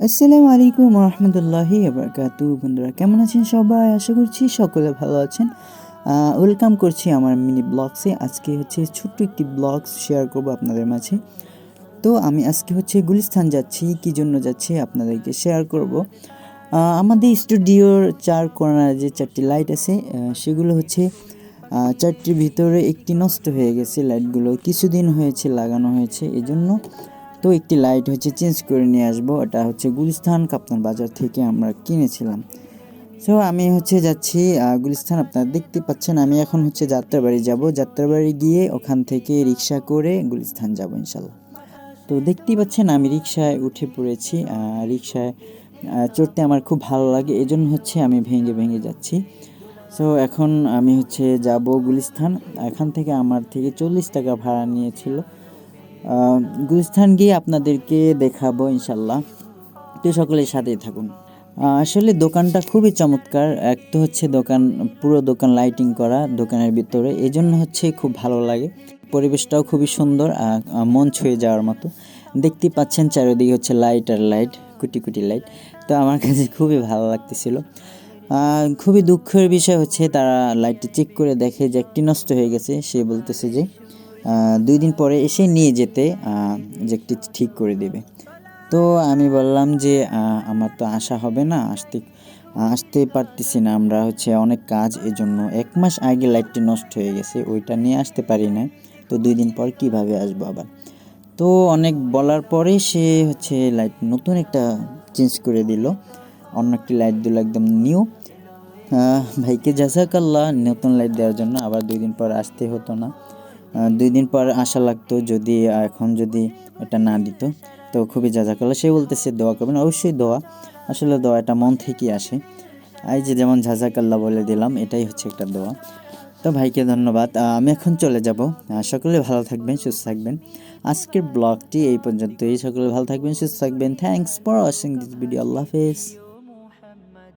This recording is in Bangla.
আসসালামু আলাইকুম রহমতুল্লাহি বারাকাতু। বন্ধুরা কেমন আছেন সবাই? আশা করছি সকলে ভালো আছেন। ওয়েলকাম করছি আমার মিনি ব্লগসে। আজকে হচ্ছে ছোট্ট একটি ব্লগস শেয়ার করব আপনাদের মাঝে। তো আমি আজকে হচ্ছে গুলিস্তান যাচ্ছি। কী জন্য যাচ্ছি আপনাদেরকে শেয়ার করব। আমাদের স্টুডিওর 4 কর্নারে যে 4টি লাইট আছে, সেগুলো হচ্ছে 4টির ভিতরে একটি নষ্ট হয়ে গেছে। লাইটগুলো কিছুদিন হয়েছে লাগানো হয়েছে, এজন্য তো একটি লাইট হচ্ছে চেঞ্জ করে নিয়ে আসবো। এটা হচ্ছে গুলিস্তান কাপ্তান বাজার থেকে আমরা কিনেছিলাম। সো আমি হচ্ছে যাচ্ছি গুলিস্তান। আপনারা দেখতে পাচ্ছেন আমি এখন হচ্ছে যাত্রাবাড়ি যাব। যাত্রাবাড়ি গিয়ে ওখান থেকে রিক্সা করে গুলিস্তান যাব ইনশাল্লাহ। তো দেখতেই পাচ্ছেন আমি রিক্সায় উঠে পড়েছি। রিক্সায় চড়তে আমার খুব ভালো লাগে, এজন্য হচ্ছে আমি ভেঙে ভেঙে যাচ্ছি। সো এখন আমি হচ্ছে যাব গুলিস্তান। এখান থেকে আমার থেকে 40 টাকা ভাড়া নিয়েছিল। গুলিস্তান গিয়ে আপনাদেরকে দেখাবো ইনশাল্লাহ। তো সকলের সাথেই থাকুন। আসলে দোকানটা খুবই চমৎকার। এক তো হচ্ছে দোকান, পুরো দোকান লাইটিং করা দোকানের ভিতরে, এই জন্য হচ্ছে খুব ভালো লাগে। পরিবেশটাও খুবই সুন্দর, মন ছুঁয়ে যাওয়ার মতো। দেখতেই পাচ্ছেন চারিদিকে হচ্ছে লাইট আর লাইট, কুটি কুটি লাইট। তো আমার কাছে খুবই ভালো লাগতেছিল। খুবই দুঃখের বিষয় হচ্ছে তারা লাইটটি চেক করে দেখে যে একটি নষ্ট হয়ে গেছে। সে বলতেছে যে 2 দিন পরে এসে নিয়ে যেতে, যে একটি ঠিক করে দেবে। তো আমি বললাম যে আমার তো আসা হবে না, আসতে পারতেছি না, আমরা হচ্ছে অনেক কাজ, এজন্য 1 মাস আগে লাইটটি নষ্ট হয়ে গেছে, ওইটা নিয়ে আসতে পারি না। তো 2 দিন পর কিভাবে আসবো আবার? তো অনেক বলার পরে সে হচ্ছে লাইট নতুন একটা চেঞ্জ করে দিল, অন্য একটি লাইট দিল একদম নিউ। ভাইকে জাযাকাল্লাহ নতুন লাইট দেওয়ার জন্য। আবার 2 দিন পর আসতে হতো না, 2 দিন পর আসা লাগতো যদি এখন যদি এটা না দিত। তো খুবই জাযাকাল্লাহ। সে বলতেছে দোয়া করবেন, অবশ্যই দোয়া, আসলে দোয়া এটা মন থেকেই আসে। এই যে যেমন জাযাকাল্লাহ বলে দিলাম, এটাই হচ্ছে একটা দোয়া। তো ভাইকে ধন্যবাদ। আমি এখন চলে যাব। সকলে ভালো থাকবেন, সুস্থ থাকবেন। আজকের ব্লগটি এই পর্যন্তই। সকলে ভালো থাকবেন, সুস্থ থাকবেন। Thanks for watching this video. আল্লাহ হাফেজ।